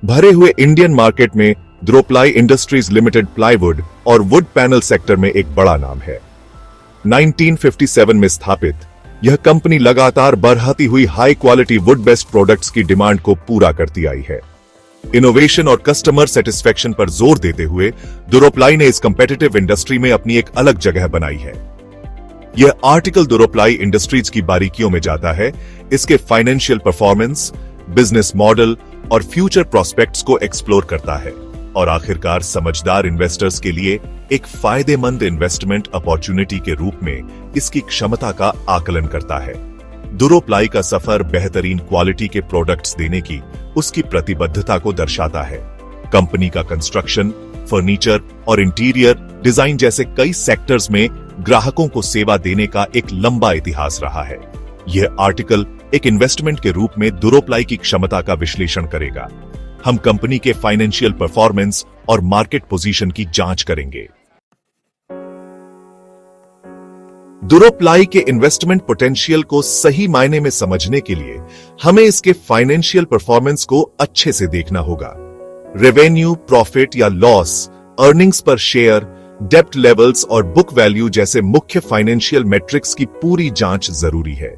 भरे हुए Indian market में द्रोप्लाई इंडस्ट्रीज लिमिटेड प्लाईवुड और वुड पैनल सेक्टर में एक बड़ा नाम है। 1957 में स्थापित यह कंपनी लगातार बढ़ती हुई high quality would based products की डिमांड को पूरा करती आई है। इनोवेशन और कस्टमर सेटिस्फेक्शन पर जोर देते हुए द्रोप्लाई ने इस कंपेटिटिव इंडस्ट्री में अपनी एक अलग जगह बनाई है। यह आर्टिकल द्रोप्लाई इंडस्ट्रीज की बारीकियों में जाता है, इसके फाइनेंशियल परफॉर्मेंस, बिजनेस मॉडल और फ्यूचर प्रोस्पेक्ट्स को एक्सप्लोर करता है और आखिरकार समझदार इन्वेस्टर्स के लिए एक फायदेमंद इन्वेस्टमेंट अपॉर्चुनिटी के रूप में इसकी क्षमता का आकलन करता है। द्रोप्लाई का सफर बेहतरीन क्वालिटी के प्रोडक्ट्स देने की उसकी प्रतिबद्धता को दर्शाता है। कंपनी का कंस्ट्रक्शन, फर्नीचर और इंटीरियर डिजाइन जैसे कई सेक्टर्स में ग्राहकों को सेवा देने का एक लंबा इतिहास रहा है। यह आर्टिकल एक इन्वेस्टमेंट के रूप में द्रोप्लाई की क्षमता का विश्लेषण करेगा। हम कंपनी के फाइनेंशियल परफॉर्मेंस और मार्केट पोजीशन की जांच करेंगे। द्रोप्लाई के इन्वेस्टमेंट पोटेंशियल को सही मायने में समझने के लिए हमें इसके फाइनेंशियल परफॉर्मेंस को अच्छे से देखना होगा। रेवेन्यू, प्रॉफिट या लॉस, अर्निंग्स पर शेयर, डेप्ट लेवल्स और बुक वैल्यू जैसे मुख्य फाइनेंशियल मेट्रिक्स की पूरी जांच जरूरी है।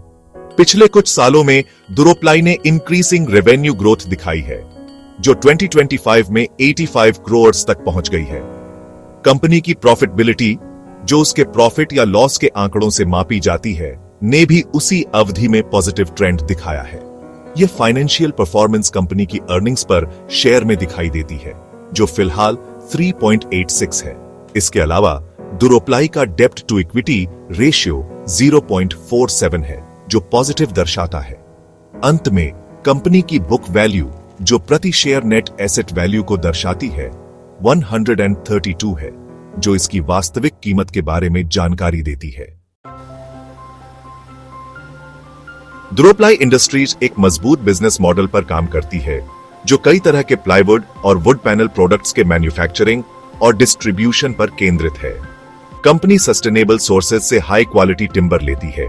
पिछले कुछ सालों में द्रोप्लाई ने इंक्रीजिंग रेवेन्यू ग्रोथ दिखाई है, जो 2025 में 85 करोड़ तक पहुंच गई है। कंपनी की प्रॉफिटेबिलिटी, जो उसके प्रॉफिट या लॉस के आंकड़ों से मापी जाती है, ने भी उसी अवधि में पॉजिटिव ट्रेंड दिखाया है। यह फाइनेंशियल परफॉर्मेंस कंपनी की अर्निंग्स पर शेयर में दिखाई देती है, जो फिलहाल 3.86 है। इसके अलावा द्रोप्लाई का डेप्ट टू इक्विटी रेशियो 0.47 है, जो पॉजिटिव दर्शाता है। अंत में कंपनी की बुक वैल्यू, जो प्रति शेयर नेट एसेट वैल्यू को दर्शाती है, 132 है, जो इसकी वास्तविक कीमत के बारे में जानकारी देती है। द्रोप्लाई इंडस्ट्रीज एक मजबूत बिजनेस मॉडल पर काम करती है, जो कई तरह के प्लाईवुड और वुड पैनल प्रोडक्ट्स के मैन्युफैक्चरिंग और डिस्ट्रीब्यूशन पर केंद्रित है। कंपनी सस्टेनेबल सोर्सेज से हाई क्वालिटी टिम्बर लेती है,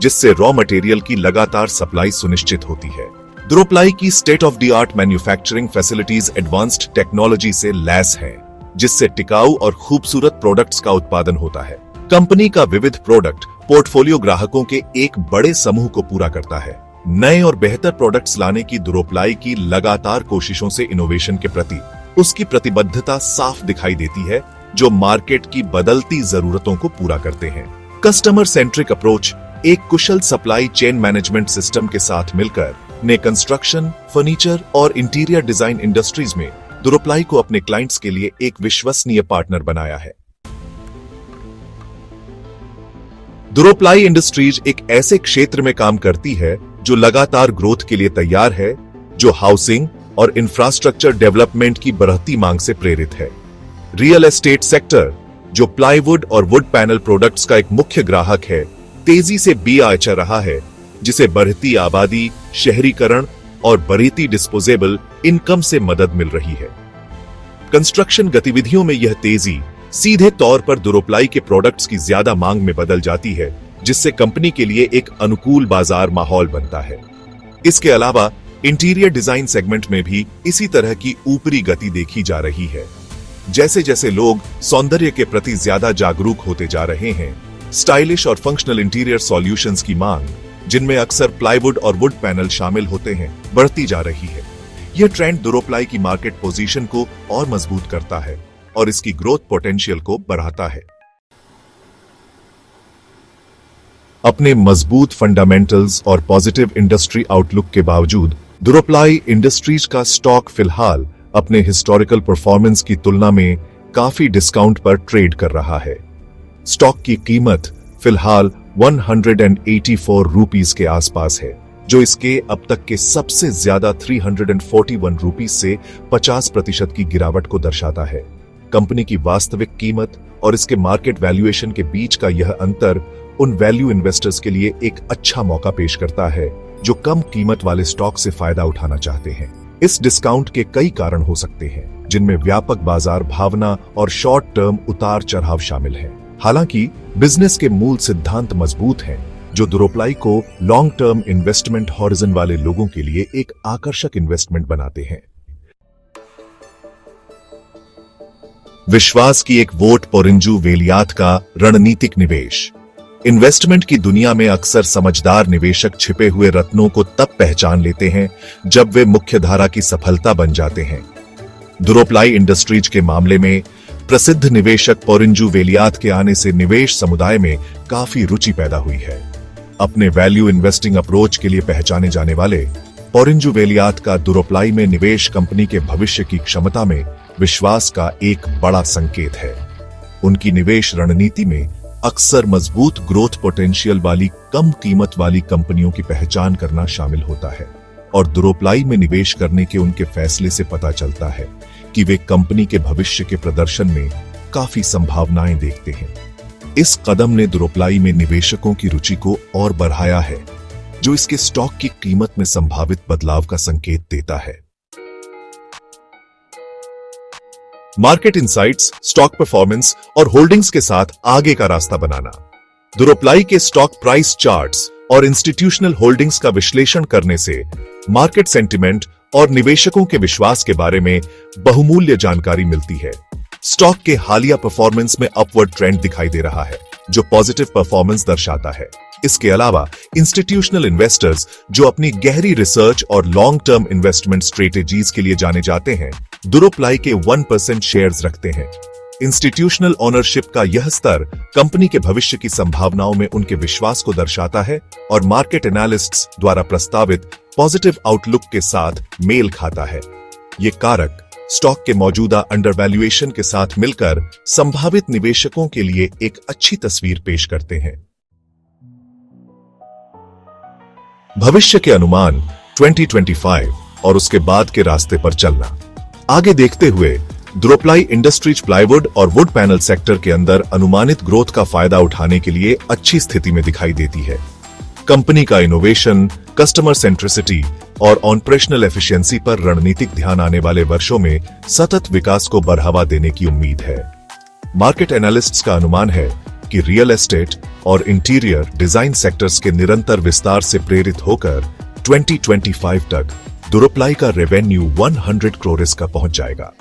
जिससे रॉ मटेरियल की लगातार सप्लाई सुनिश्चित होती है। द्रोप्लाई की state of the art manufacturing facilities advanced technology से लैस हैं, जिससे टिकाऊ और खूबसूरत प्रोडक्ट्स का उत्पादन होता है। कंपनी का विविध प्रोडक्ट पोर्टफोलियो ग्राहकों के एक बड़े समूह को पूरा करता है। नए और बेहतर प्रोडक्ट्स लाने की द्रोप्लाई की लगातार कोशिशों से इनोवेशन के प्रति उसकी प्रतिबद्धता साफ दिखाई देती है, जो मार्केट की बदलती जरूरतों को पूरा करते हैं। कस्टमर सेंट्रिक अप्रोच एक कुशल सप्लाई चेन मैनेजमेंट सिस्टम के साथ मिलकर ने कंस्ट्रक्शन, फर्नीचर और इंटीरियर डिजाइन इंडस्ट्रीज में द्रोप्लाई को अपने क्लाइंट्स के लिए एक विश्वसनीय पार्टनर बनाया है। द्रोप्लाई इंडस्ट्रीज एक ऐसे क्षेत्र में काम करती है जो लगातार ग्रोथ के लिए तैयार है, जो हाउसिंग और इंफ्रास्ट्रक्चर डेवलपमेंट की बढ़ती मांग से प्रेरित है। रियल एस्टेट सेक्टर, जो प्लाईवुड और वुड पैनल प्रोडक्ट्स का एक मुख्य ग्राहक है, तेजी से आचर रहा है, जिसे बढ़ती आबादी, शहरीकरण और बढ़ती डिस्पोजेबल इनकम से मदद मिल रही है। कंस्ट्रक्शन गतिविधियों में यह तेजी सीधे तौर पर द्रोप्लाई के प्रोडक्ट्स की ज्यादा मांग में बदल जाती है, जिससे कंपनी के लिए एक अनुकूल बाजार माहौल बनता है। इसके अलावा इंटीरियर डिजाइन सेगमेंट में भी इसी तरह की ऊपरी गति देखी जा रही है। जैसे जैसे लोग सौंदर्य के प्रति ज्यादा जागरूक होते जा रहे हैं, स्टाइलिश और फंक्शनल इंटीरियर सॉल्यूशंस की मांग, जिनमें अक्सर प्लाईवुड और वुड पैनल शामिल होते हैं, बढ़ती जा रही है। यह ट्रेंड द्रोप्लाई की मार्केट पोजीशन को और मजबूत करता है और इसकी ग्रोथ पोटेंशियल को बढ़ाता है। अपने मजबूत फंडामेंटल्स और पॉजिटिव इंडस्ट्री आउटलुक के बावजूद द्रोप्लाई इंडस्ट्रीज का स्टॉक फिलहाल अपने हिस्टोरिकल परफॉर्मेंस की तुलना में काफी डिस्काउंट पर ट्रेड कर रहा है। स्टॉक की कीमत फिलहाल 184 रुपीस के आसपास है, जो इसके अब तक के सबसे ज्यादा 341 रुपीस से 50% की गिरावट को दर्शाता है। कंपनी की वास्तविक कीमत और इसके मार्केट वैल्यूएशन के बीच का यह अंतर उन वैल्यू इन्वेस्टर्स के लिए एक अच्छा मौका पेश करता है, जो कम कीमत वाले स्टॉक से फायदा उठाना चाहते हैं। इस डिस्काउंट के कई कारण हो सकते हैं, जिनमें व्यापक बाजार भावना और शॉर्ट टर्म उतार चढ़ाव शामिल है। हालांकि बिजनेस के मूल सिद्धांत मजबूत हैं, जो द्रोप्लाई को लॉन्ग टर्म इन्वेस्टमेंट हॉरिजन वाले लोगों के लिए एक आकर्षक इन्वेस्टमेंट बनाते हैं। विश्वास की एक वोट पोरिंजू वेलियात का रणनीतिक निवेश। इन्वेस्टमेंट की दुनिया में अक्सर समझदार निवेशक छिपे हुए रत्नों को तब पहचान लेते हैं जब वे मुख्यधारा की सफलता बन जाते हैं। दुरोप्लाई इंडस्ट्रीज के मामले में प्रसिद्ध निवेशक पोरिंजू वेलियात के आने से निवेश समुदाय में काफी रुचि पैदा हुई है। अपने वैल्यू इन्वेस्टिंग अप्रोच के लिए पहचाने जाने वाले पोरिंजू वेलियात का दुरोप्लाई में निवेश कंपनी के भविष्य की क्षमता में विश्वास का एक बड़ा संकेत है। उनकी निवेश रणनीति में अक्सर मजबूत ग्रोथ पोटेंशियल वाली कम कीमत वाली कंपनियों की पहचान करना शामिल होता है और दुरोप्लाई में निवेश करने के उनके फैसले से पता चलता है कि वे कंपनी के भविष्य के प्रदर्शन में काफी संभावनाएं देखते हैं। इस कदम ने दुरोप्लाई में निवेशकों की रुचि को और बढ़ाया है, जो इसके स्टॉक की कीमत में संभावित बदलाव का संकेत देता है। मार्केट इनसाइट्स, स्टॉक परफॉर्मेंस और होल्डिंग्स के साथ आगे का रास्ता बनाना। दुरोप्लाई के स्टॉक प्राइस चार्ट्स और इंस्टीट्यूशनल होल्डिंग्स का विश्लेषण करने से मार्केट सेंटिमेंट और निवेशकों के विश्वास के बारे में बहुमूल्य जानकारी मिलती है। स्टॉक के हालिया परफॉर्मेंस में अपवर्ड ट्रेंड दिखाई दे रहा है, जो पॉजिटिव परफॉर्मेंस दर्शाता है। इसके अलावा इंस्टीट्यूशनल इन्वेस्टर्स जो अपनी गहरी रिसर्च और लॉन्ग टर्म इन्वेस्टमेंट स्ट्रेटेजीज के लिए जाने जाते हैं, दुरोप्लाई के 1% शेयर्स रखते हैं। इंस्टीट्यूशनल ओनरशिप का यह स्तर कंपनी के भविष्य की संभावनाओं में उनके विश्वास को दर्शाता है और मार्केट एनालिस्ट्स द्वारा प्रस्तावित पॉजिटिव आउटलुक के साथ मेल खाता है। ये कारक स्टॉक के मौजूदा अंडरवैल्यूएशन के साथ मिलकर संभावित निवेशकों के लिए एक अच्छी तस्वीर पेश करते हैं। भविष्य के अनुमान 2025 और उसके बाद के रास्ते पर चलना। आगे देखते हुए दुरोप्लाई इंडस्ट्रीज प्लाईवुड और वुड पैनल सेक्टर के अंदर अनुमानित ग्रोथ का फायदा उठाने के लिए अच्छी स्थिति में दिखाई देती है। कंपनी का इनोवेशन, कस्टमर सेंट्रिसिटी और ऑपरेशनल एफिशिएंसी पर रणनीतिक ध्यान आने वाले वर्षों में सतत विकास को बढ़ावा देने की उम्मीद है। मार्केट एनालिस्ट्स का अनुमान है कि रियल एस्टेट और इंटीरियर डिजाइन सेक्टर्स के निरंतर विस्तार से प्रेरित होकर 2025 तक दुरोप्लाई का रेवेन्यू 100 करोड़ का पहुंच जाएगा।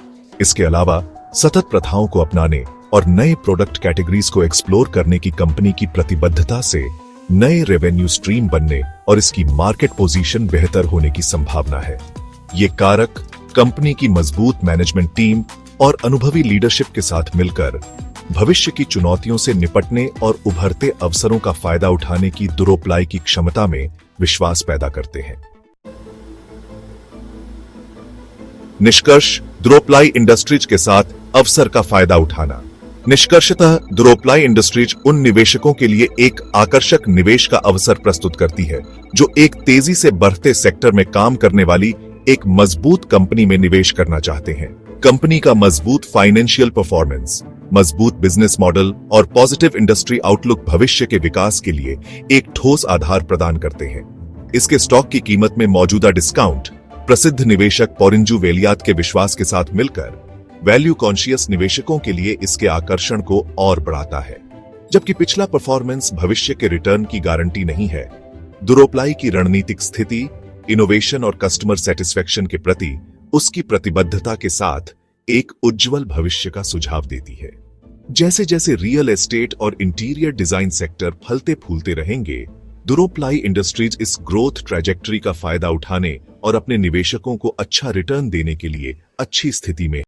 इसके अलावा सतत प्रथाओं को अपनाने और नए प्रोडक्ट कैटेगरीज को एक्सप्लोर करने की कंपनी की प्रतिबद्धता से नए रेवेन्यू स्ट्रीम बनने और इसकी मार्केट पोजीशन बेहतर होने की संभावना है। ये कारक कंपनी की मजबूत मैनेजमेंट टीम और अनुभवी लीडरशिप के साथ मिलकर भविष्य की चुनौतियों से निपटने और उभरते अवसरों का फायदा उठाने की दुरोप्लाई की क्षमता में विश्वास पैदा करते हैं। निष्कर्ष, दुरोप्लाई इंडस्ट्रीज के साथ अवसर का फायदा उठाना। निष्कर्षतः दुरोप्लाई इंडस्ट्रीज उन निवेशकों के लिए एक आकर्षक निवेश का अवसर प्रस्तुत करती है जो एक तेजी से बढ़ते सेक्टर में काम करने वाली एक मजबूत कंपनी में निवेश करना चाहते हैं। कंपनी का मजबूत फाइनेंशियल परफॉर्मेंस, मजबूत बिजनेस मॉडल और पॉजिटिव इंडस्ट्री आउटलुक भविष्य के विकास के लिए एक ठोस आधार प्रदान करते हैं। इसके स्टॉक की कीमत में मौजूदा डिस्काउंट प्रसिद्ध निवेशक पोरिंजू वेलियात के विश्वास के साथ मिलकर वैल्यू कॉन्शियस निवेशकों के लिए इसके आकर्षण को और बढ़ाता है। जबकि पिछला परफॉर्मेंस भविष्य के रिटर्न की गारंटी नहीं है, दुरोप्लाई की रणनीतिक स्थिति, इनोवेशन और कस्टमर सेटिस्फेक्शन के प्रति उसकी प्रतिबद्धता के साथ एक उज्जवल भविष्य का सुझाव देती है। जैसे जैसे रियल एस्टेट और इंटीरियर डिजाइन सेक्टर फलते फूलते रहेंगे, दुरोप्लाई इंडस्ट्रीज इस ग्रोथ ट्रैजेक्टरी का फायदा उठाने और अपने निवेशकों को अच्छा रिटर्न देने के लिए अच्छी स्थिति में